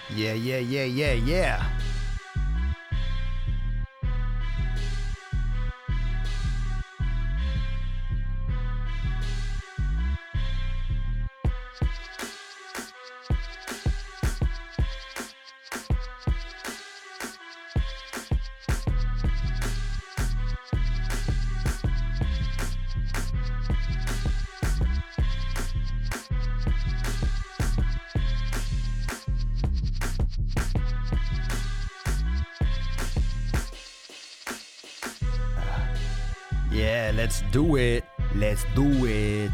Yeah, yeah, yeah, yeah, yeah. Yeah, let's do it. Let's do it.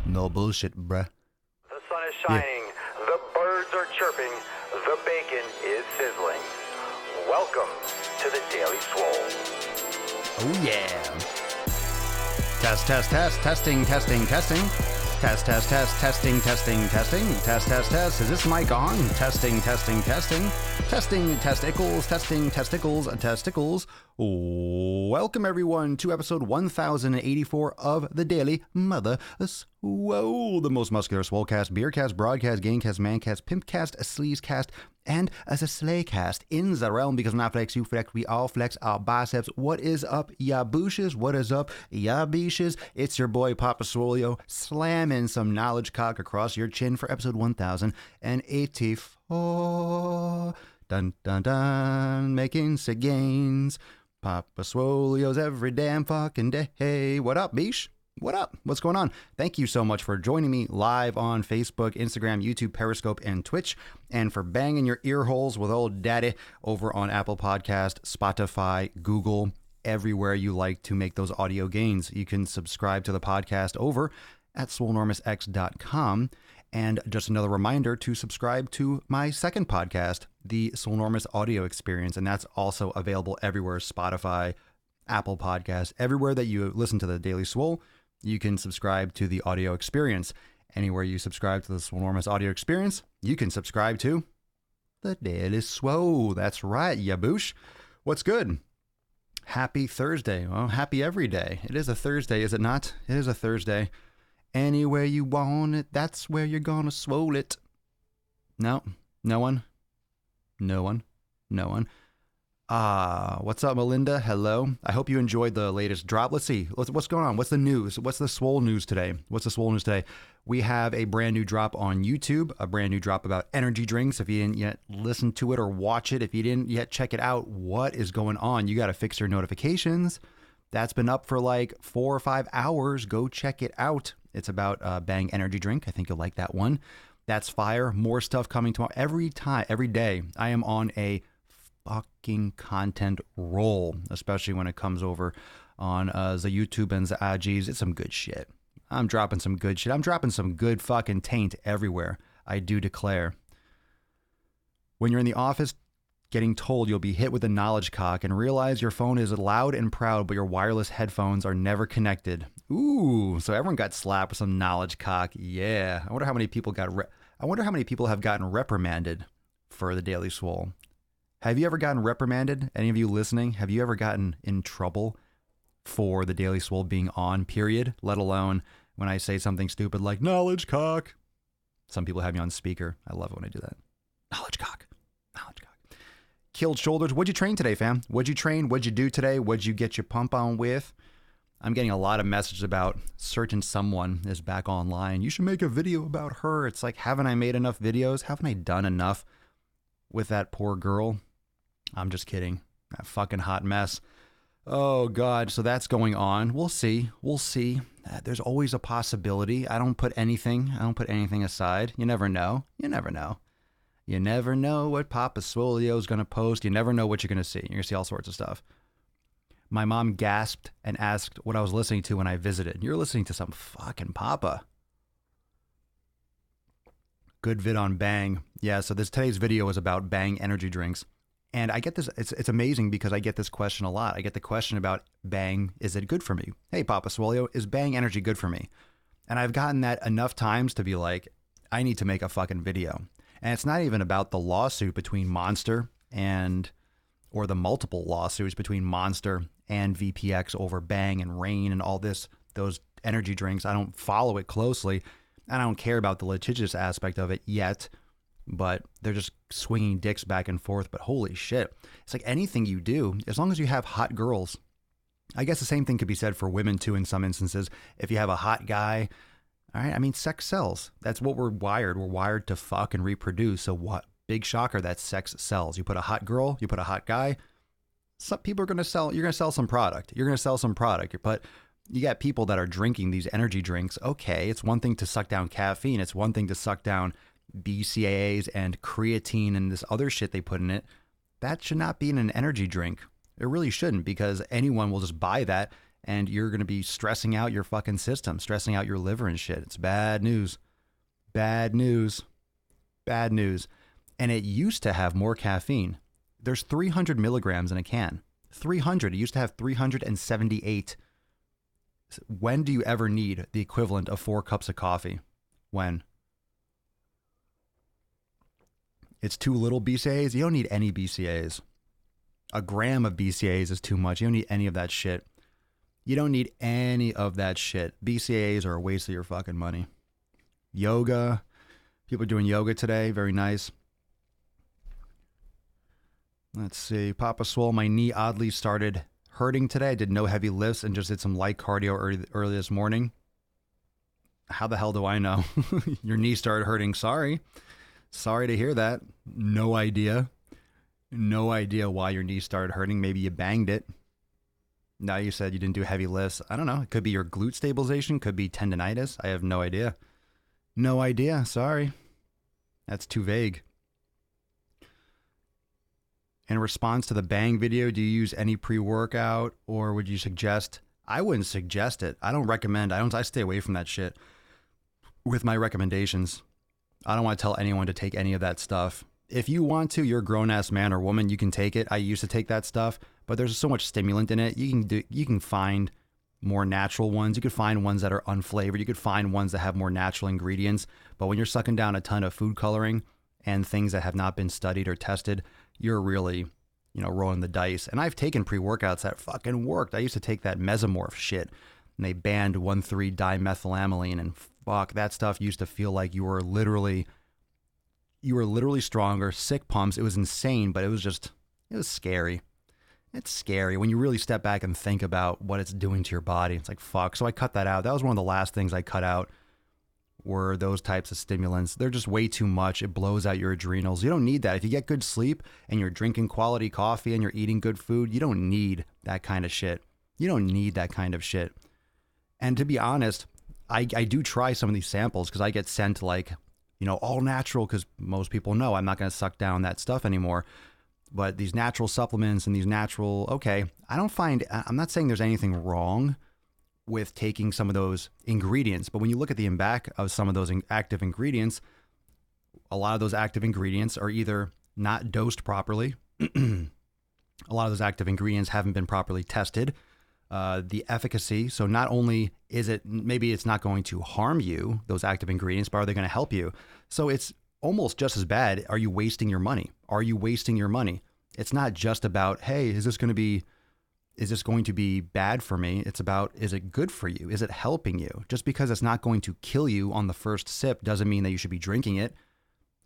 No bullshit, bruh. The sun is shining, the birds are chirping, the bacon is sizzling. Welcome to the Daily Swole. Oh yeah. Test, testing. Test, testing. Test. Is this mic on? Testing. Testing, testicles. Welcome everyone to episode 1084 of the Daily Mother Swole, the most muscular swolecast, beercast, broadcast, gamecast, mancast, pimpcast, a sleazecast, and as a slaycast in the realm, because when I flex, you flex, we all flex our biceps. What is up, ya booshes? What is up, ya beeshes? It's your boy Papa Swolio, slamming some knowledge cock across your chin for episode 1084. Dun dun dun, making sig gains. Papa Swolio's every damn fucking day. What up, beesh? What up? What's going on? Thank you so much for joining me live on Facebook, Instagram, YouTube, Periscope, and Twitch, and for banging your ear holes with old daddy over on Apple Podcast, Spotify, Google, everywhere you like to make those audio gains. You can subscribe to the podcast over at swolenormousx.com. And just another reminder to subscribe to my second podcast, the Swolenormous Audio Experience, and that's also available everywhere, Spotify, Apple Podcasts, everywhere that you listen to the Daily Swole. You can subscribe to the audio experience. Anywhere you subscribe to the Swolenormous Audio Experience, you can subscribe to the Daily Swole. That's right, yaboosh. What's good? Happy Thursday. Well, happy every day. It is a Thursday, is it not? It is a Thursday. Anywhere you want it, that's where you're gonna swole it. No one. What's up, Melinda? Hello. I hope you enjoyed the latest drop. Let's see. What's going on? What's the news? What's the Swole news today? We have a brand new drop on YouTube, a brand new drop about energy drinks. If you didn't yet listen to it or watch it, if you didn't yet check it out, what is going on? You got to fix your notifications. That's been up for like 4 or 5 hours. Go check it out. It's about Bang Energy Drink. I think you'll like that one. That's fire. More stuff coming tomorrow. Every day, I am on a fucking content roll, especially when it comes over on the YouTube and the IGs. It's some good shit. I'm dropping some good shit. I'm dropping some good fucking taint everywhere. I do declare. When you're in the office getting told you'll be hit with a knowledge cock and realize your phone is loud and proud, but your wireless headphones are never connected. Ooh, so everyone got slapped with some knowledge cock. Yeah. I wonder how many people have gotten reprimanded for the Daily Swole. Have you ever gotten reprimanded? Any of you listening? Have you ever gotten in trouble for the Daily Swole being on, period? Let alone when I say something stupid like knowledge cock. Some people have me on speaker. I love it when I do that. Knowledge cock. Killed shoulders. What'd you train today, fam? What'd you train? What'd you do today? What'd you get your pump on with? I'm getting a lot of messages about certain someone is back online. You should make a video about her. It's like, haven't I made enough videos? Haven't I done enough with that poor girl? I'm just kidding. That fucking hot mess. Oh, God. So that's going on. We'll see. There's always a possibility. I don't put anything aside. You never know. You never know what Papa Swolio is going to post. You never know what you're going to see. You're going to see all sorts of stuff. My mom gasped and asked what I was listening to when I visited. You're listening to some fucking Papa. Good vid on Bang. Yeah, so today's video is about Bang energy drinks. And I get this, it's amazing because I get this question a lot. I get the question about Bang, is it good for me? Hey, Papa Swolio, is Bang energy good for me? And I've gotten that enough times to be like, I need to make a fucking video. And it's not even about the lawsuit between Monster or the multiple lawsuits between Monster and VPX over Bang and Rain and all this, those energy drinks. I don't follow it closely, and I don't care about the litigious aspect of it yet, but they're just swinging dicks back and forth. But holy shit, it's like anything you do, as long as you have hot girls. I guess the same thing could be said for women too in some instances. If you have a hot guy, all right, I mean, sex sells. That's what we're wired. We're wired to fuck and reproduce. So what? Big shocker that sex sells. You put a hot girl, you put a hot guy, some people are going to sell, you're going to sell some product. You're going to sell some product. But you got people that are drinking these energy drinks. Okay, it's one thing to suck down caffeine. It's one thing to suck down BCAAs and creatine and this other shit they put in it. That should not be in an energy drink. It really shouldn't, because anyone will just buy that and you're going to be stressing out your fucking system, stressing out your liver and shit. It's bad news. Bad news. Bad news. And it used to have more caffeine. There's 300 milligrams in a can. 300. It used to have 378. When do you ever need the equivalent of 4 cups of coffee? When? It's too little BCAAs. You don't need any BCAAs. A gram of BCAAs is too much. You don't need any of that shit. You don't need any of that shit. BCAAs are a waste of your fucking money. Yoga. People are doing yoga today. Very nice. Let's see. Papa Swole, my knee oddly started hurting today. I did no heavy lifts and just did some light cardio early this morning. How the hell do I know? Your knee started hurting. Sorry. Sorry to hear that. No idea. No idea why your knee started hurting. Maybe you banged it. Now you said you didn't do heavy lifts. I don't know. It could be your glute stabilization. Could be tendonitis. I have no idea. No idea. Sorry. That's too vague. In response to the Bang video, do you use any pre-workout, or would you suggest? I wouldn't suggest it. I don't recommend. I stay away from that shit with my recommendations. I don't want to tell anyone to take any of that stuff. If you want to, you're a grown-ass man or woman, you can take it. I used to take that stuff, but there's so much stimulant in it. You can find more natural ones. You could find ones that are unflavored. You could find ones that have more natural ingredients. But when you're sucking down a ton of food coloring and things that have not been studied or tested, you're really, rolling the dice. And I've taken pre-workouts that fucking worked. I used to take that mesomorph shit, and they banned 1,3-dimethylamine, and fuck, that stuff used to feel like you were literally stronger, sick pumps. It was insane, but it was scary. It's scary when you really step back and think about what it's doing to your body. It's like, fuck. So I cut that out. That was one of the last things I cut out, were those types of stimulants. They're just way too much. It blows out your adrenals. You don't need that. If you get good sleep and you're drinking quality coffee and you're eating good food, you don't need that kind of shit. You don't need that kind of shit. And to be honest, I do try some of these samples because I get sent all natural, because most people know I'm not going to suck down that stuff anymore. But these natural supplements and these natural, I'm not saying there's anything wrong with taking some of those ingredients, but when you look at the back of some of those active ingredients, a lot of those active ingredients are either not dosed properly. A lot of those active ingredients haven't been properly tested. The efficacy. So not only is it, maybe it's not going to harm you, those active ingredients, but are they going to help you? So it's almost just as bad. Are you wasting your money? Are you wasting your money? It's not just about, hey, is this going to be bad for me? It's about, is it good for you? Is it helping you? Just because it's not going to kill you on the first sip doesn't mean that you should be drinking it.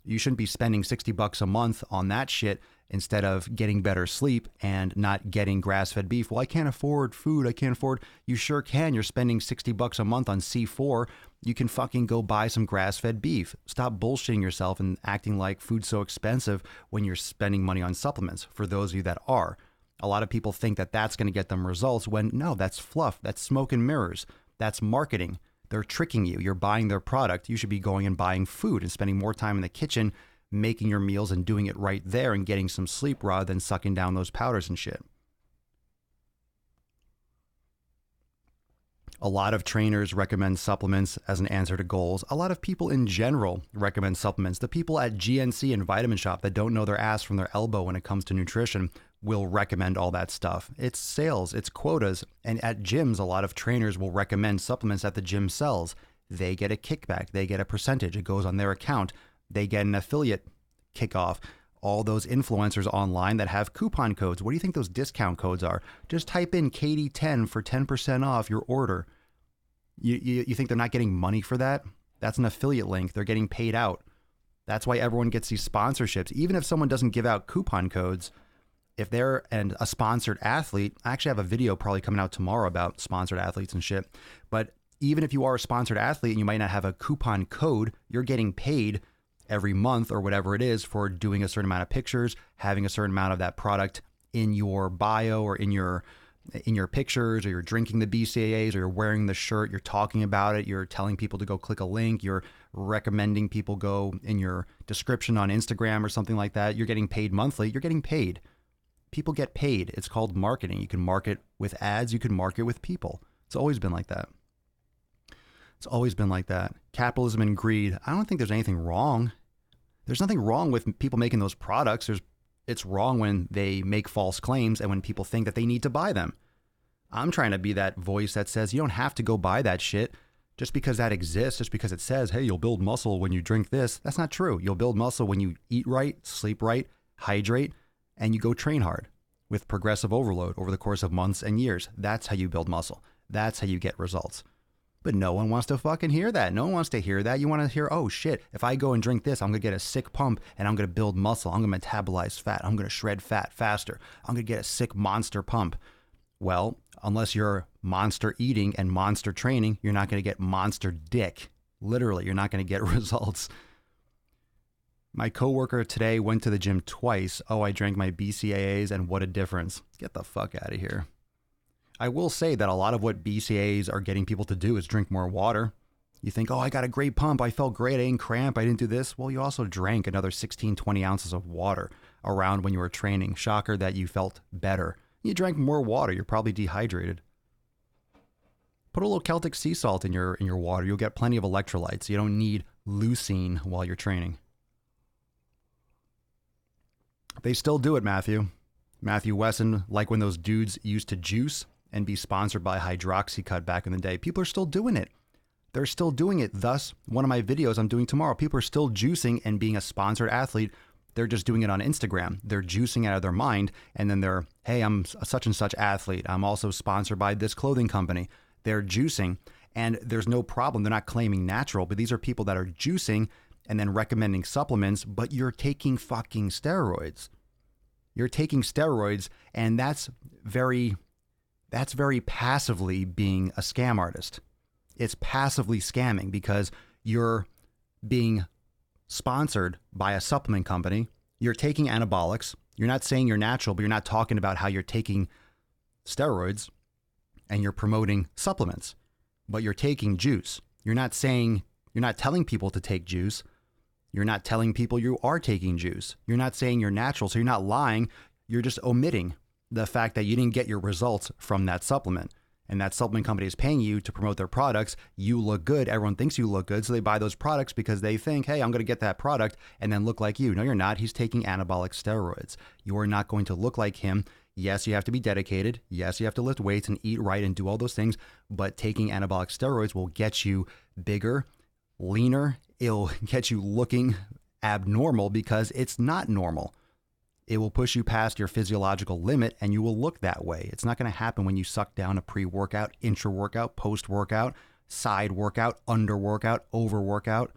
You shouldn't be spending $60 a month on that shit instead of getting better sleep and not getting grass-fed beef. Well, I can't afford food. I can't afford. You sure can. You're spending $60 a month on C4. You can fucking go buy some grass-fed beef. Stop bullshitting yourself and acting like food's so expensive when you're spending money on supplements, for those of you that are. A lot of people think that that's going to get them results when no, that's fluff. That's smoke and mirrors. That's marketing. They're tricking you. You're buying their product. You should be going and buying food and spending more time in the kitchen, making your meals and doing it right there and getting some sleep rather than sucking down those powders and shit. A lot of trainers recommend supplements as an answer to goals. A lot of people in general recommend supplements. The people at GNC and Vitamin Shop that don't know their ass from their elbow when it comes to nutrition will recommend all that stuff. It's sales, it's quotas. And at gyms, a lot of trainers will recommend supplements that the gym sells. They get a kickback. They get a percentage. It goes on their account. They get an affiliate kickoff. all those influencers online that have coupon codes. What do you think those discount codes are? Just type in Katie10 for 10% off your order. You think they're not getting money for that? That's an affiliate link. They're getting paid out. That's why everyone gets these sponsorships. Even if someone doesn't give out coupon codes, if they're a sponsored athlete, I actually have a video probably coming out tomorrow about sponsored athletes and shit. But even if you are a sponsored athlete and you might not have a coupon code, you're getting paid every month or whatever it is for doing a certain amount of pictures, having a certain amount of that product in your bio or in your pictures, or you're drinking the BCAAs, or you're wearing the shirt, you're talking about it, you're telling people to go click a link, you're recommending people go in your description on Instagram or something like that. You're getting paid monthly. You're getting paid. People get paid. It's called marketing. You can market with ads. You can market with people. It's always been like that. It's always been like that. Capitalism and greed. I don't think there's anything wrong. There's nothing wrong with people making those products. It's wrong when they make false claims and when people think that they need to buy them. I'm trying to be that voice that says you don't have to go buy that shit just because that exists, just because it says, hey, you'll build muscle when you drink this. That's not true. You'll build muscle when you eat right, sleep right, hydrate, and you go train hard with progressive overload over the course of months and years. That's how you build muscle. That's how you get results. But no one wants to fucking hear that. No one wants to hear that. You want to hear, oh shit, if I go and drink this, I'm going to get a sick pump and I'm going to build muscle. I'm going to metabolize fat. I'm going to shred fat faster. I'm going to get a sick monster pump. Well, unless you're monster eating and monster training, you're not going to get monster dick. Literally, you're not going to get results. My coworker today went to the gym twice. Oh, I drank my BCAAs and what a difference. Get the fuck out of here. I will say that a lot of what BCAAs are getting people to do is drink more water. You think, oh, I got a great pump. I felt great. I didn't cramp. I didn't do this. Well, you also drank another 16, 20 ounces of water around when you were training. Shocker that you felt better. You drank more water. You're probably dehydrated. Put a little Celtic sea salt in your water. You'll get plenty of electrolytes. You don't need leucine while you're training. They still do it, Matthew. Matthew Wesson, like when those dudes used to juice and be sponsored by Hydroxycut back in the day. People are still doing it. They're still doing it. Thus, one of my videos I'm doing tomorrow, people are still juicing and being a sponsored athlete. They're just doing it on Instagram. They're juicing out of their mind. And then they're, hey, I'm a such and such athlete. I'm also sponsored by this clothing company. They're juicing and there's no problem. They're not claiming natural, but these are people that are juicing and then recommending supplements, but you're taking fucking steroids. You're taking steroids, and that's very passively being a scam artist. It's passively scamming because you're being sponsored by a supplement company. You're taking anabolics. You're not saying you're natural, but you're not talking about how you're taking steroids, and you're promoting supplements, but you're taking juice. You're not telling people to take juice. You're not telling people you are taking juice. You're not saying you're natural, so you're not lying. You're just omitting the fact that you didn't get your results from that supplement. And that supplement company is paying you to promote their products. You look good. Everyone thinks you look good. So they buy those products because they think, hey, I'm going to get that product and then look like you. No, you're not. He's taking anabolic steroids. You are not going to look like him. Yes, you have to be dedicated. Yes, you have to lift weights and eat right and do all those things. But taking anabolic steroids will get you bigger, leaner. It'll get you looking abnormal because it's not normal. It will push you past your physiological limit and you will look that way. It's not going to happen when you suck down a pre-workout, intra-workout, post-workout, side workout, under-workout, over-workout.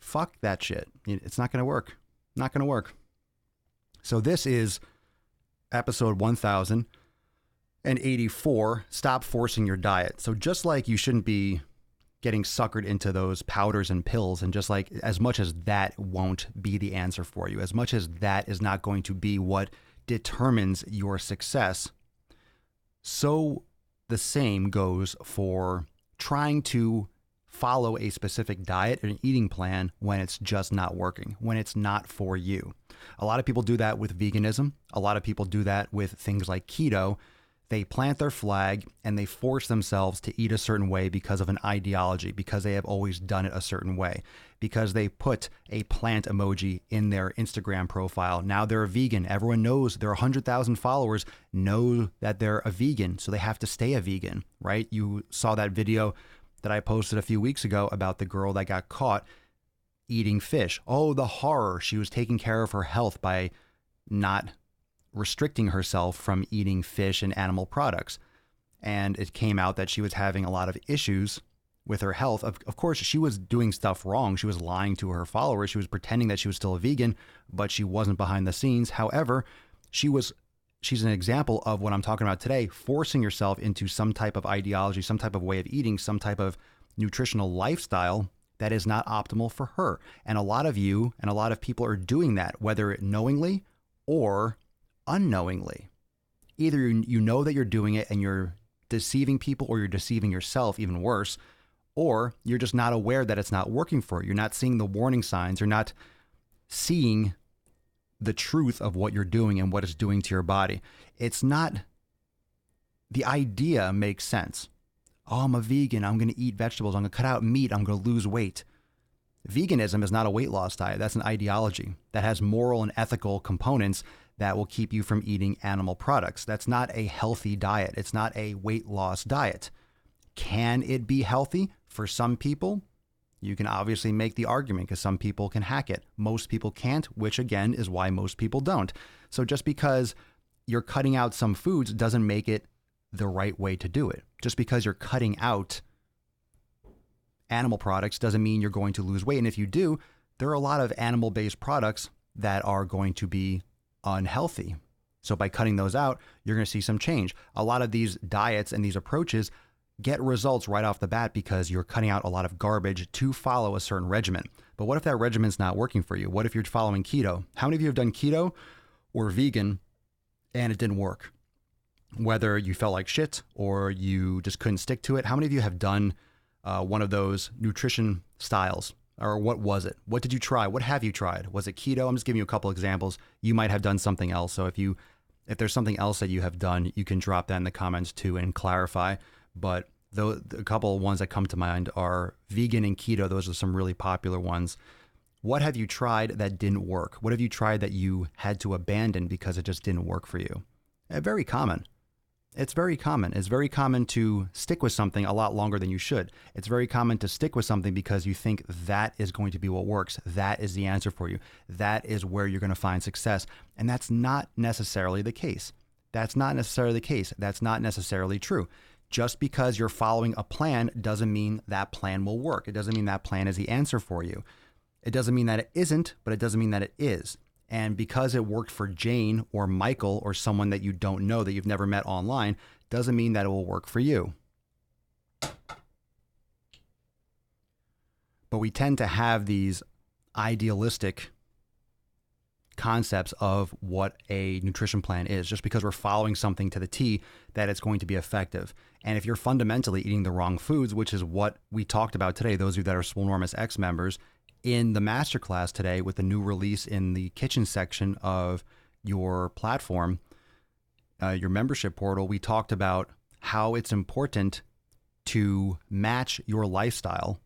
Fuck that shit. It's not going to work. Not going to work. So this is episode 1084, Stop Forcing Your Diet. So just like you shouldn't be getting suckered into those powders and pills, and just like as much as that won't be the answer for you, as much as that is not going to be what determines your success, so the same goes for trying to follow a specific diet and eating plan when it's just not working, when it's not for you. A lot of people do that with veganism. A lot of people do that with things like keto. They plant their flag and they force themselves to eat a certain way because of an ideology, because they have always done it a certain way, because they put a plant emoji in their Instagram profile. Now they're a vegan. Everyone knows, their 100,000 followers know that they're a vegan, so they have to stay a vegan, right? You saw that video that I posted a few weeks ago about the girl that got caught eating fish. Oh, the horror. She was taking care of her health by not restricting herself from eating fish and animal products. And it came out that she was having a lot of issues with her health. Of course, she was doing stuff wrong. She was lying to her followers. She was pretending that she was still a vegan, but she wasn't behind the scenes. However, she's an example of what I'm talking about today, forcing yourself into some type of ideology, some type of way of eating, some type of nutritional lifestyle that is not optimal for her. And a lot of you and a lot of people are doing that, whether knowingly or unknowingly. Either you know that you're doing it and you're deceiving people, or you're deceiving yourself, even worse, or you're just not aware that it's not working for you. You're not seeing the warning signs. You're not seeing the truth of what you're doing and what it's doing to your body. It's not, the idea makes sense. Oh, I'm a vegan. I'm going to eat vegetables. I'm going to cut out meat. I'm going to lose weight. Veganism is not a weight loss diet. That's an ideology that has moral and ethical components that will keep you from eating animal products. That's not a healthy diet. It's not a weight loss diet. Can it be healthy for some people? You can obviously make the argument because some people can hack it. Most people can't, which again is why most people don't. So just because you're cutting out some foods doesn't make it the right way to do it. Just because you're cutting out animal products doesn't mean you're going to lose weight. And if you do, there are a lot of animal-based products that are going to be unhealthy. So by cutting those out, you're going to see some change. A lot of these diets and these approaches get results right off the bat because you're cutting out a lot of garbage to follow a certain regimen. But what if that regimen's not working for you? What if you're following keto? How many of you have done keto or vegan and it didn't work? Whether you felt like shit or you just couldn't stick to it. How many of you have done one of those nutrition styles? Or what was it? What did you try? What have you tried? Was it keto? I'm just giving you a couple examples. You might have done something else. So if there's something else that you have done, you can drop that in the comments too and clarify. But a couple of ones that come to mind are vegan and keto. Those are some really popular ones. What have you tried that didn't work? What have you tried that you had to abandon because it just didn't work for you? Very common. It's very common. It's very common to stick with something a lot longer than you should. It's very common to stick with something because you think that is going to be what works. That is the answer for you. That is where you're going to find success. And that's not necessarily the case. That's not necessarily the case. That's not necessarily true. Just because you're following a plan doesn't mean that plan will work. It doesn't mean that plan is the answer for you. It doesn't mean that it isn't, but it doesn't mean that it is. And because it worked for Jane or Michael or someone that you don't know that you've never met online, doesn't mean that it will work for you. But we tend to have these idealistic concepts of what a nutrition plan is, just because we're following something to the T that it's going to be effective. And if you're fundamentally eating the wrong foods, which is what we talked about today, those of you that are Swolenormous X members, in the masterclass today with the new release in the kitchen section of your platform, your membership portal, we talked about how it's important to match your lifestyle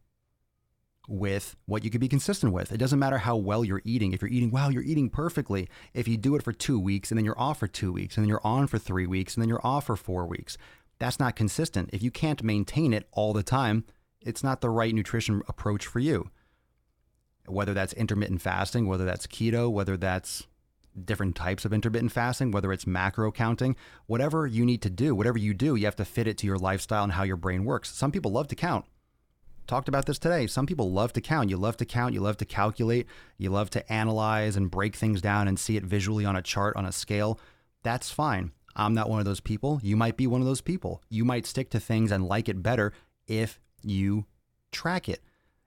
with what you could be consistent with. It doesn't matter how well you're eating. If you're eating well, you're eating perfectly. If you do it for 2 weeks and then you're off for 2 weeks and then you're on for 3 weeks and then you're off for 4 weeks, that's not consistent. If you can't maintain it all the time, it's not the right nutrition approach for you. Whether that's intermittent fasting, whether that's keto, whether that's different types of intermittent fasting, whether it's macro counting, whatever you need to do, whatever you do, you have to fit it to your lifestyle and how your brain works. Some people love to count. Talked about this today. Some people love to count. You love to count. You love to calculate. You love to analyze and break things down and see it visually on a chart, on a scale. That's fine. I'm not one of those people. You might be one of those people. You might stick to things and like it better if you track it.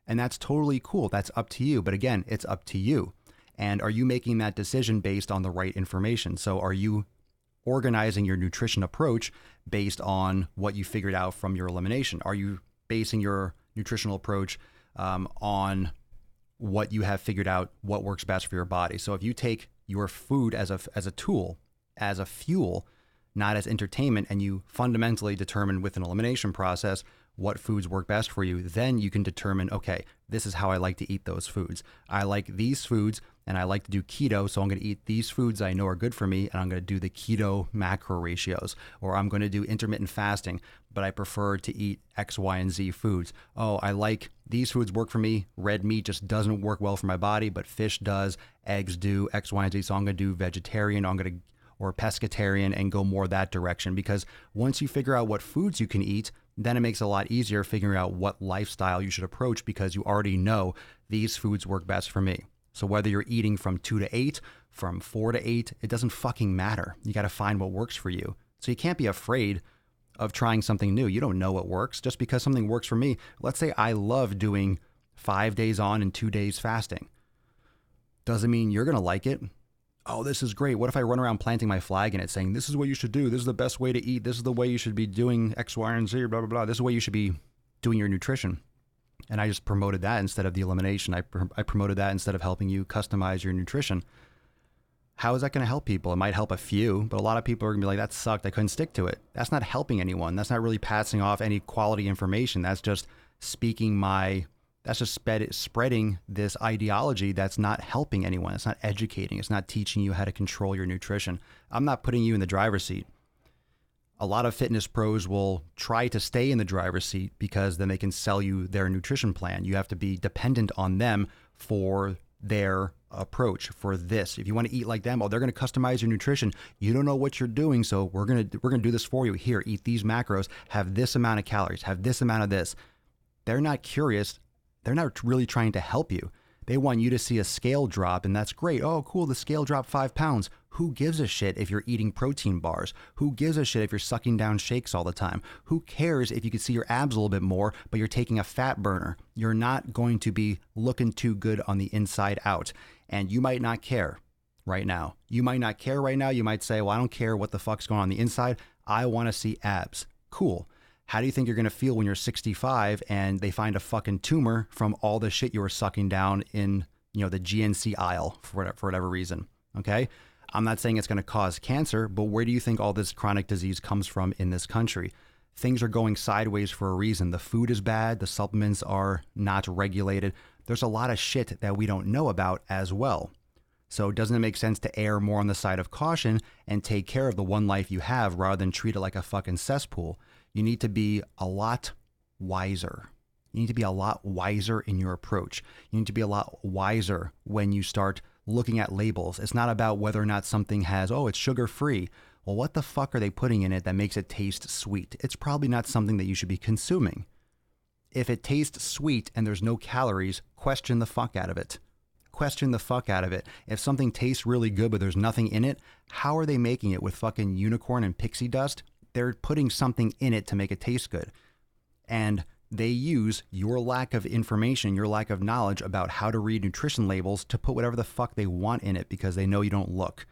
And that's totally cool. That's up to you. But again, it's up to you. And are you making that decision based on the right information? So are you organizing your nutrition approach based on what you figured out from your elimination? Are you basing your nutritional approach on what you have figured out, what works best for your body? So if you take your food as a tool, as a fuel, not as entertainment, and you fundamentally determine with an elimination process what foods work best for you, then you can determine, okay, this is how I like to eat those foods. I like these foods and I like to do keto, so I'm going to eat these foods I know are good for me, and I'm going to do the keto macro ratios. Or I'm going to do intermittent fasting, but I prefer to eat X, Y, and Z foods. Oh, I like these foods work for me. Red meat just doesn't work well for my body, but fish does, eggs do, X, Y, and Z. So I'm going to do vegetarian, or pescatarian, and go more that direction. Because once you figure out what foods you can eat, then it makes it a lot easier figuring out what lifestyle you should approach, because you already know these foods work best for me. So whether you're eating from 2 to 8, from 4 to 8, it doesn't fucking matter. You got to find what works for you. So you can't be afraid of trying something new. You don't know what works. Just because something works for me, let's say I love doing 5 days on and 2 days fasting. Doesn't mean you're going to like it. Oh, this is great. What if I run around planting my flag in it saying, this is what you should do. This is the best way to eat. This is the way you should be doing X, Y, and Z, blah, blah, blah. This is the way you should be doing your nutrition. And I just promoted that instead of the elimination. I promoted that instead of helping you customize your nutrition. How is that going to help people? It might help a few, but a lot of people are going to be like, that sucked. I couldn't stick to it. That's not helping anyone. That's not really passing off any quality information. That's just spreading this ideology that's not helping anyone. It's not educating. It's not teaching you how to control your nutrition. I'm not putting you in the driver's seat. A lot of fitness pros will try to stay in the driver's seat because then they can sell you their nutrition plan. You have to be dependent on them for their approach for this. If you want to eat like them, they're going to customize your nutrition. You don't know what you're doing, so we're going to do this for you. Here, eat these macros, have this amount of calories, have this amount of this. They're not curious. They're not really trying to help you. They want you to see a scale drop, and that's great. Oh, cool, the scale dropped 5 pounds. Who gives a shit if you're eating protein bars? Who gives a shit if you're sucking down shakes all the time? Who cares if you can see your abs a little bit more, but you're taking a fat burner? You're not going to be looking too good on the inside out. And you might not care right now. You might not care right now. You might say, well, I don't care what the fuck's going on the inside. I want to see abs. Cool. How do you think you're going to feel when you're 65 and they find a fucking tumor from all the shit you were sucking down in, the GNC aisle for whatever reason? Okay. I'm not saying it's going to cause cancer, but where do you think all this chronic disease comes from in this country? Things are going sideways for a reason. The food is bad. The supplements are not regulated. There's a lot of shit that we don't know about as well. So doesn't it make sense to err more on the side of caution and take care of the one life you have rather than treat it like a fucking cesspool? You need to be a lot wiser. You need to be a lot wiser in your approach. You need to be a lot wiser when you start looking at labels. It's not about whether or not something has, it's sugar-free. Well, what the fuck are they putting in it that makes it taste sweet? It's probably not something that you should be consuming. If it tastes sweet and there's no calories, question the fuck out of it. Question the fuck out of it. If something tastes really good but there's nothing in it, how are they making it with fucking unicorn and pixie dust? They're putting something in it to make it taste good. And they use your lack of information, your lack of knowledge about how to read nutrition labels to put whatever the fuck they want in it because they know you don't look.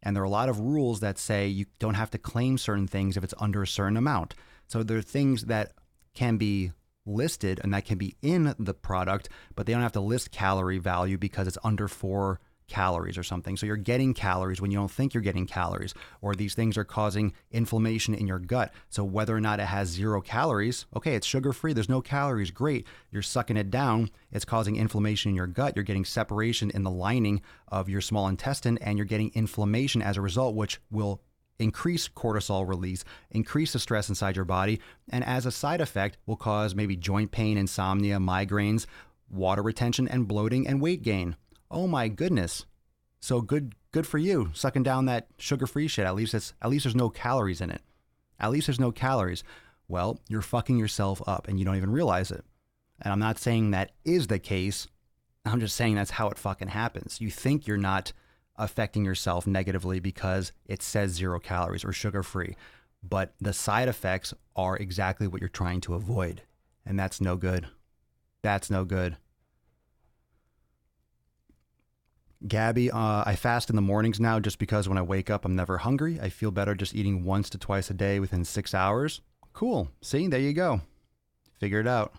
And there are a lot of rules that say you don't have to claim certain things if it's under a certain amount. So there are things that can be listed and that can be in the product, but they don't have to list calorie value because it's under 4 calories or something. So you're getting calories when you don't think you're getting calories, or these things are causing inflammation in your gut. So whether or not it has 0 calories, okay, it's sugar-free, there's no calories, great. You're sucking it down, it's causing inflammation in your gut, you're getting separation in the lining of your small intestine, and you're getting inflammation as a result, which will increase cortisol release, increase the stress inside your body, and as a side effect will cause maybe joint pain, insomnia, migraines, water retention, and bloating and weight gain. Oh my goodness. So good for you sucking down that sugar-free shit. At least there's no calories in it. At least there's no calories. Well, you're fucking yourself up and you don't even realize it. And I'm not saying that is the case. I'm just saying that's how it fucking happens. You think you're not affecting yourself negatively because it says 0 calories or sugar-free, but the side effects are exactly what you're trying to avoid. And that's no good. That's no good. Gabby, I fast in the mornings now just because when I wake up, I'm never hungry. I feel better just eating once to twice a day within 6 hours. Cool. See, there you go. Figure it out.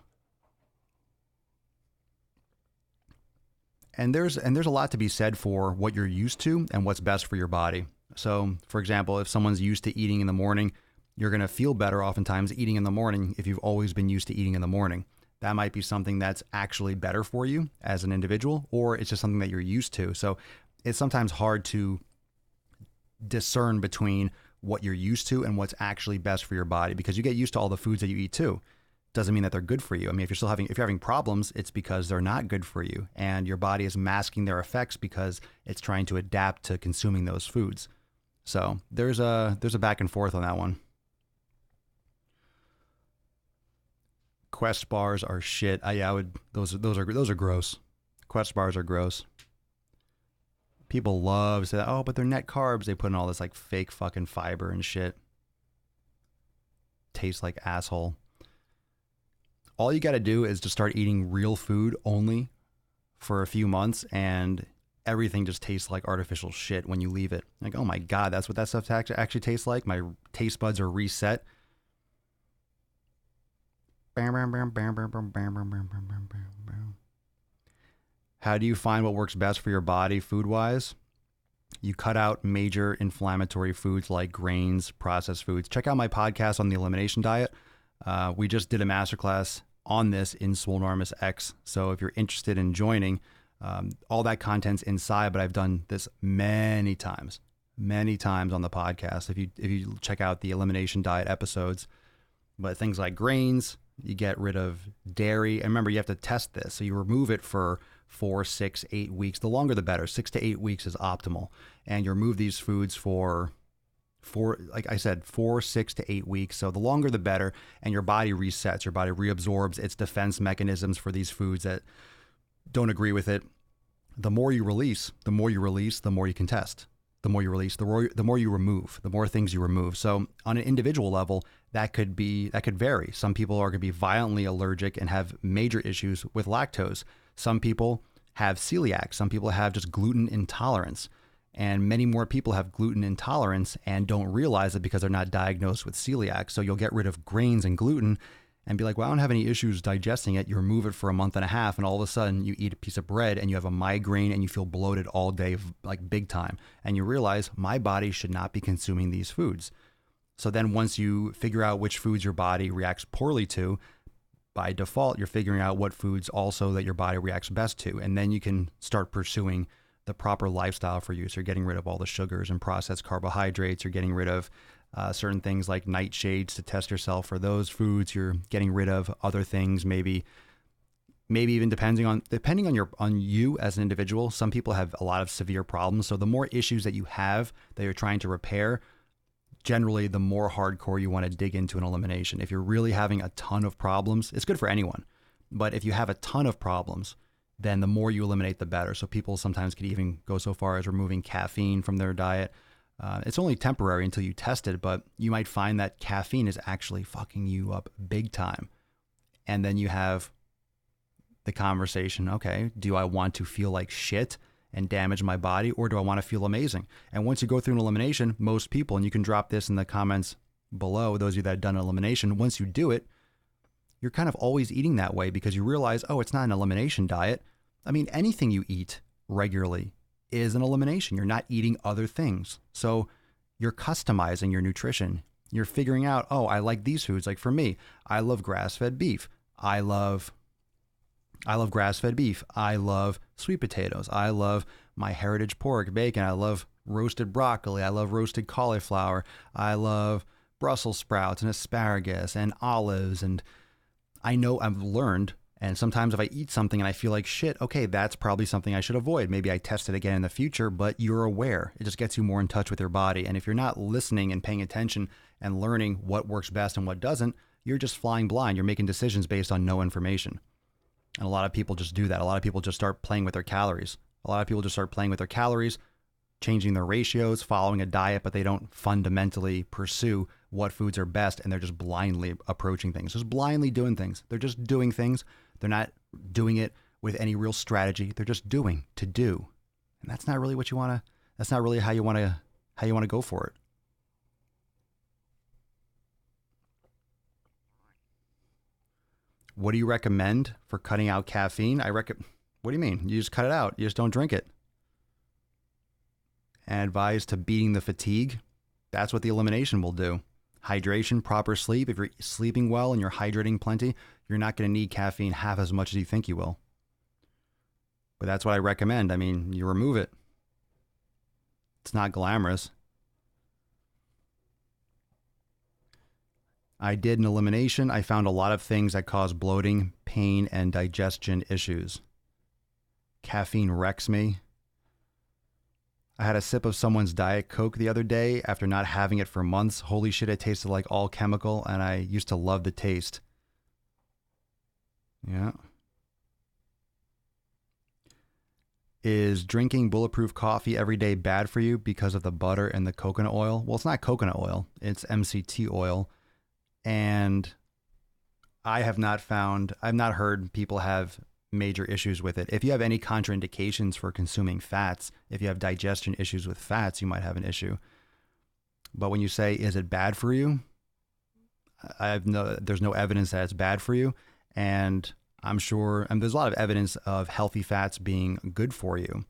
And there's a lot to be said for what you're used to and what's best for your body. So, for example, if someone's used to eating in the morning, you're going to feel better oftentimes eating in the morning if you've always been used to eating in the morning. That might be something that's actually better for you as an individual, or it's just something that you're used to. So it's sometimes hard to discern between what you're used to and what's actually best for your body, because you get used to all the foods that you eat too. Doesn't mean that they're good for you. I mean, if you're having problems, it's because they're not good for you, and your body is masking their effects because it's trying to adapt to consuming those foods. So there's a back and forth on that one. Quest bars are shit. Those are gross. Quest bars are gross. People love to say, oh, but they're net carbs. They put in all this like fake fucking fiber and shit. Tastes like asshole. All you got to do is just start eating real food only for a few months, and everything just tastes like artificial shit when you leave it. Like, oh my God, that's what that stuff actually tastes like? My taste buds are reset. How do you find what works best for your body food-wise? You cut out major inflammatory foods like grains, processed foods. Check out my podcast on the elimination diet. We just did a masterclass on this in Swolenormous X. So if you're interested in joining, all that content's inside, but I've done this many times on the podcast. If you check out the elimination diet episodes, but things like grains, you get rid of dairy. And remember, you have to test this. So you remove it for 4, 6, 8 weeks. The longer, the better. 6 to 8 weeks is optimal. And you remove these foods for, like I said, 4, 6 to 8 weeks. So the longer, the better. And your body resets. Your body reabsorbs its defense mechanisms for these foods that don't agree with it. The more you release, the more you can test. The more you release, the more you remove, the more things you remove. So on an individual level, that could vary. Some people are going to be violently allergic and have major issues with lactose. Some people have celiac. Some people have just gluten intolerance. And many more people have gluten intolerance and don't realize it because they're not diagnosed with celiac. So you'll get rid of grains and gluten and be like, well, I don't have any issues digesting it. You remove it for a month and a half, and all of a sudden you eat a piece of bread and you have a migraine and you feel bloated all day, like big time. And you realize my body should not be consuming these foods. So then once you figure out which foods your body reacts poorly to, by default, you're figuring out what foods also that your body reacts best to. And then you can start pursuing the proper lifestyle for you. So you're getting rid of all the sugars and processed carbohydrates. You're getting rid of certain things like nightshades to test yourself for those foods. You're getting rid of other things, maybe even depending on you as an individual. Some people have a lot of severe problems. So the more issues that you have that you're trying to repair, generally the more hardcore you want to dig into an elimination. If you're really having a ton of problems, it's good for anyone. But if you have a ton of problems, then the more you eliminate, the better. So people sometimes could even go so far as removing caffeine from their diet. It's only temporary until you test it, but you might find that caffeine is actually fucking you up big time. And then you have the conversation, okay, do I want to feel like shit and damage my body, or do I want to feel amazing? And once you go through an elimination, most people, and you can drop this in the comments below, those of you that have done an elimination, once you do it, you're kind of always eating that way because you realize, oh, it's not an elimination diet. I mean, anything you eat regularly is an elimination. You're not eating other things. So you're customizing your nutrition. You're figuring out, oh, I like these foods. Like for me, I love grass-fed beef. I love grass-fed beef. I love sweet potatoes. I love my heritage pork, bacon. I love roasted broccoli. I love roasted cauliflower. I love Brussels sprouts and asparagus and olives. And I know I've learned, and sometimes if I eat something and I feel like shit, okay, that's probably something I should avoid. Maybe I test it again in the future, but you're aware. It just gets you more in touch with your body. And if you're not listening and paying attention and learning what works best and what doesn't, you're just flying blind. You're making decisions based on no information. And a lot of people just do that. A lot of people just start playing with their calories. Changing their ratios, following a diet, but they don't fundamentally pursue what foods are best, and they're just blindly approaching things, just blindly doing things. They're just doing things. They're not doing it with any real strategy. They're just doing to do. And that's not really what you want to, that's not really how you want to go for it. What do you recommend for cutting out caffeine? What do you mean? You just cut it out. You just don't drink it. And advise to beating the fatigue. That's what the elimination will do. Hydration, proper sleep. If you're sleeping well and you're hydrating plenty, you're not going to need caffeine half as much as you think you will. But that's what I recommend. I mean, you remove it. It's not glamorous. I did an elimination. I found a lot of things that cause bloating, pain, and digestion issues. Caffeine wrecks me. I had a sip of someone's Diet Coke the other day after not having it for months. Holy shit, it tasted like all chemical, and I used to love the taste. Yeah. Is drinking bulletproof coffee every day bad for you because of the butter and the coconut oil? Well, it's not coconut oil. It's MCT oil. And I've not heard people have major issues with it. If you have any contraindications for consuming fats, if you have digestion issues with fats, you might have an issue. But when you say, is it bad for you? There's no evidence that it's bad for you. And I'm sure, and there's a lot of evidence of healthy fats being good for you.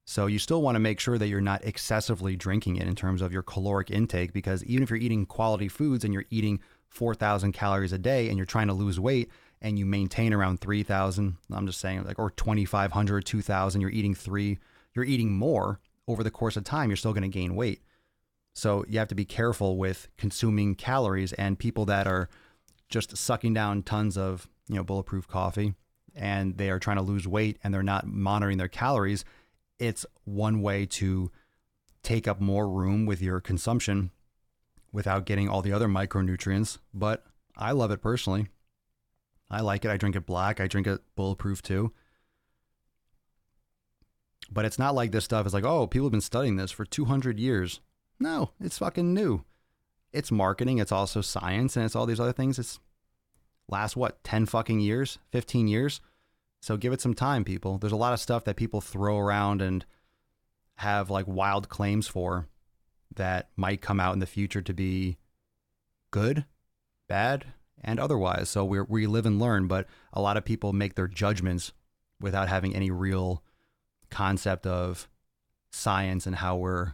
So you still want to make sure that you're not excessively drinking it in terms of your caloric intake, because even if you're eating quality foods and you're eating 4,000 calories a day and you're trying to lose weight and you maintain around 3,000, I'm just saying, like, or 2,500 or 2,000, you're eating more over the course of time, you're still going to gain weight. So you have to be careful with consuming calories, and people that are just sucking down tons of, bulletproof coffee and they are trying to lose weight and they're not monitoring their calories. It's one way to take up more room with your consumption without getting all the other micronutrients. But I love it personally. I like it. I drink it black. I drink it bulletproof too. But it's not like this stuff is like, oh, people have been studying this for 200 years. No, it's fucking new. It's marketing. It's also science, and it's all these other things. It's last, 10 fucking years, 15 years. So give it some time, people. There's a lot of stuff that people throw around and have like wild claims for that might come out in the future to be good, bad, and otherwise. So we live and learn, but a lot of people make their judgments without having any real concept of science and how we're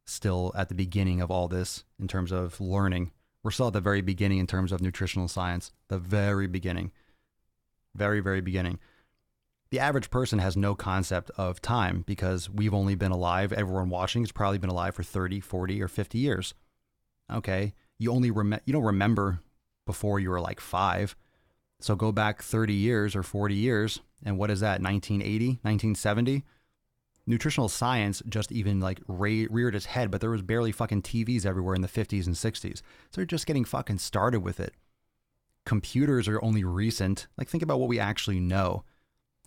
still at the beginning of all this in terms of learning. We're still at the very beginning in terms of nutritional science, the very beginning, very, very beginning. The average person has no concept of time because we've only been alive. Everyone watching has probably been alive for 30, 40, or 50 years. Okay. You don't remember before you were like 5. So go back 30 years or 40 years. And what is that? 1980, 1970? Nutritional science just even like reared its head, but there was barely fucking TVs everywhere in the 50s and 60s. So they're just getting fucking started with it. Computers are only recent. Like, think about what we actually know.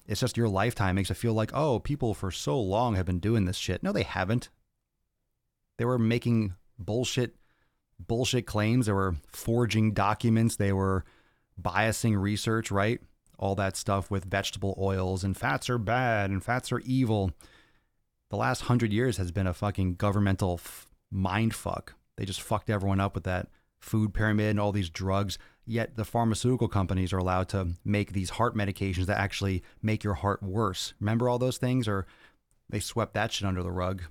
It's just your lifetime makes it feel like, oh, people for so long have been doing this shit. No, they haven't. They were making bullshit claims. They were forging documents. They were biasing research, right? All that stuff with vegetable oils and fats are bad and fats are evil. The last 100 years has been a fucking governmental mind fuck. They just fucked everyone up with that food pyramid and all these drugs. Yet the pharmaceutical companies are allowed to make these heart medications that actually make your heart worse. Remember all those things? Or they swept that shit under the rug.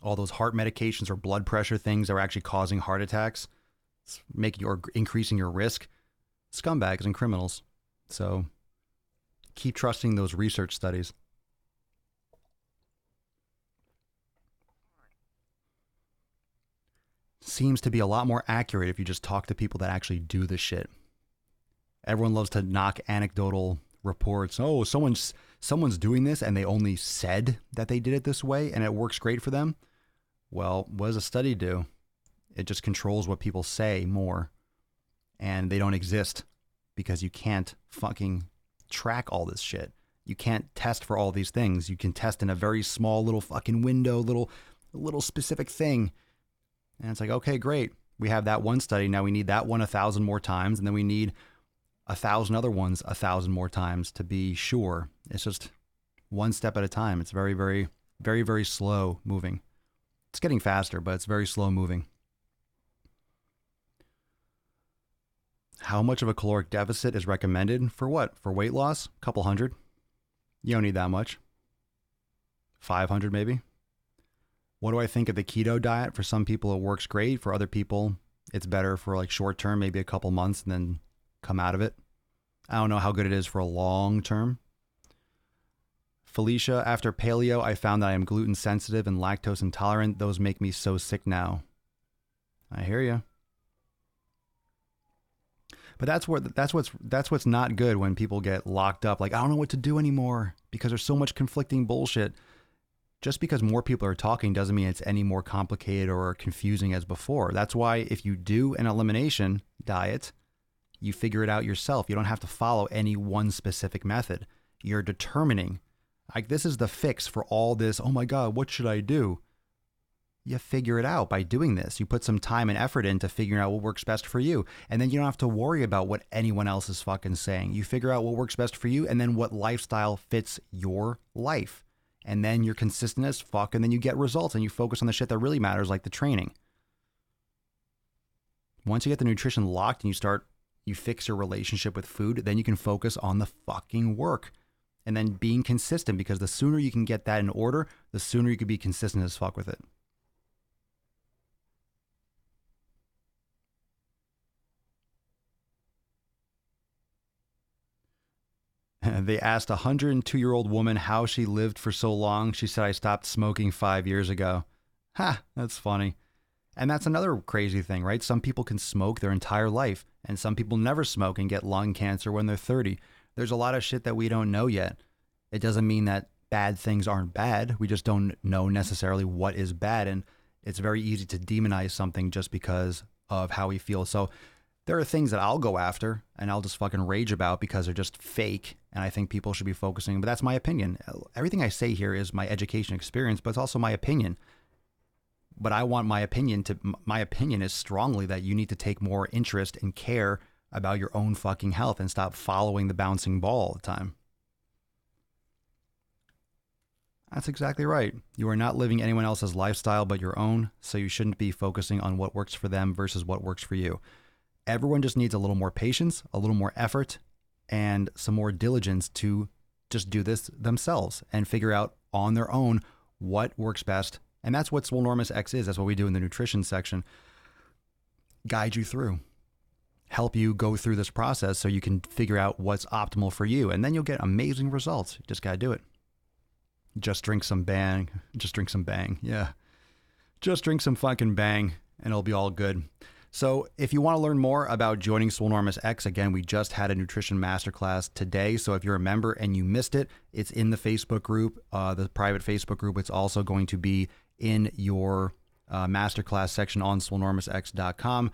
All those heart medications or blood pressure things that are actually causing heart attacks, making or increasing your risk. Scumbags and criminals. So keep trusting those research studies. Seems to be a lot more accurate if you just talk to people that actually do the shit. Everyone loves to knock anecdotal reports. Oh, someone's doing this and they only said that they did it this way and it works great for them. Well, what does a study do? It just controls what people say more. And they don't exist because you can't fucking track all this shit. You can't test for all these things. You can test in a very small little fucking window, little specific thing. And it's like, okay, great. We have that one study. Now we need that one 1,000 more times. And then we need 1,000 other ones 1,000 more times to be sure. It's just one step at a time. It's very, very, very, very slow moving. It's getting faster, but it's very slow moving. How much of a caloric deficit is recommended? For what? For weight loss? A couple hundred. You don't need that much. 500 maybe. What do I think of the keto diet? For some people, it works great. For other people, it's better for like short term, maybe a couple months, and then come out of it. I don't know how good it is for a long term. Felicia, after paleo, I found that I am gluten sensitive and lactose intolerant. Those make me so sick now. I hear you. But that's what's not good when people get locked up. Like, I don't know what to do anymore because there's so much conflicting bullshit. Just because more people are talking doesn't mean it's any more complicated or confusing as before. That's why if you do an elimination diet, you figure it out yourself. You don't have to follow any one specific method. You're determining, like, this is the fix for all this. Oh my God, what should I do? You figure it out by doing this. You put some time and effort into figuring out what works best for you. And then you don't have to worry about what anyone else is fucking saying. You figure out what works best for you and then what lifestyle fits your life. And then you're consistent as fuck and then you get results and you focus on the shit that really matters, like the training. Once you get the nutrition locked and you fix your relationship with food, then you can focus on the fucking work. And then being consistent, because the sooner you can get that in order, the sooner you can be consistent as fuck with it. They asked a 102-year-old woman how she lived for so long. She said, I stopped smoking 5 years ago. Ha, that's funny. And that's another crazy thing, right? Some people can smoke their entire life, and some people never smoke and get lung cancer when they're 30. There's a lot of shit that we don't know yet. It doesn't mean that bad things aren't bad. We just don't know necessarily what is bad. And it's very easy to demonize something just because of how we feel. So there are things that I'll go after and I'll just fucking rage about because they're just fake. And I think people should be focusing, but that's my opinion. Everything I say here is my education experience, but it's also my opinion. But I want my opinion is strongly that you need to take more interest and care about your own fucking health and stop following the bouncing ball all the time. That's exactly right. You are not living anyone else's lifestyle but your own, so you shouldn't be focusing on what works for them versus what works for you. Everyone just needs a little more patience, a little more effort, and some more diligence to just do this themselves and figure out on their own what works best. And that's what Swolenormous X is. That's what we do in the nutrition section. Guide you through. Help you go through this process so you can figure out what's optimal for you. And then you'll get amazing results. You just got to do it. Just drink some bang. Just drink some bang. Yeah. Just drink some fucking bang and it'll be all good. So if you want to learn more about joining Swolenormous X, again, we just had a nutrition masterclass today. So if you're a member and you missed it, it's in the Facebook group, the private Facebook group. It's also going to be in your masterclass section on swolenormousx.com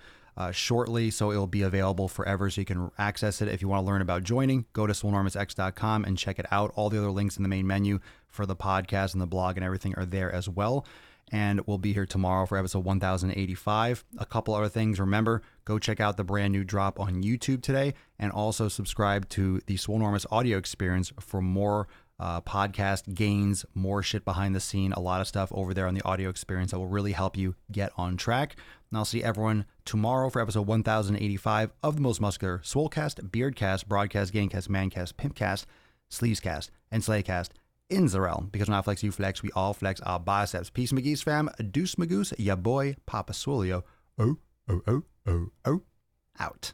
shortly. So it'll be available forever so you can access it. If you want to learn about joining, go to swolenormousx.com and check it out. All the other links in the main menu for the podcast and the blog and everything are there as well. And we'll be here tomorrow for episode 1085. A couple other things. Remember, go check out the brand new drop on YouTube today and also subscribe to the Swolenormous audio experience for more podcast gains, more shit behind the scene, a lot of stuff over there on the audio experience that will really help you get on track. And I'll see everyone tomorrow for episode 1085 of the most muscular Swolecast, Beardcast, Broadcast, Gamecast, Mancast, Pimpcast, Sleevescast, and Slaycast in the realm. Because when I flex, you flex, we all flex our biceps. Peace, McGee's fam. Deuce Magoose, ya boy, Papa Swolio. Oh, out.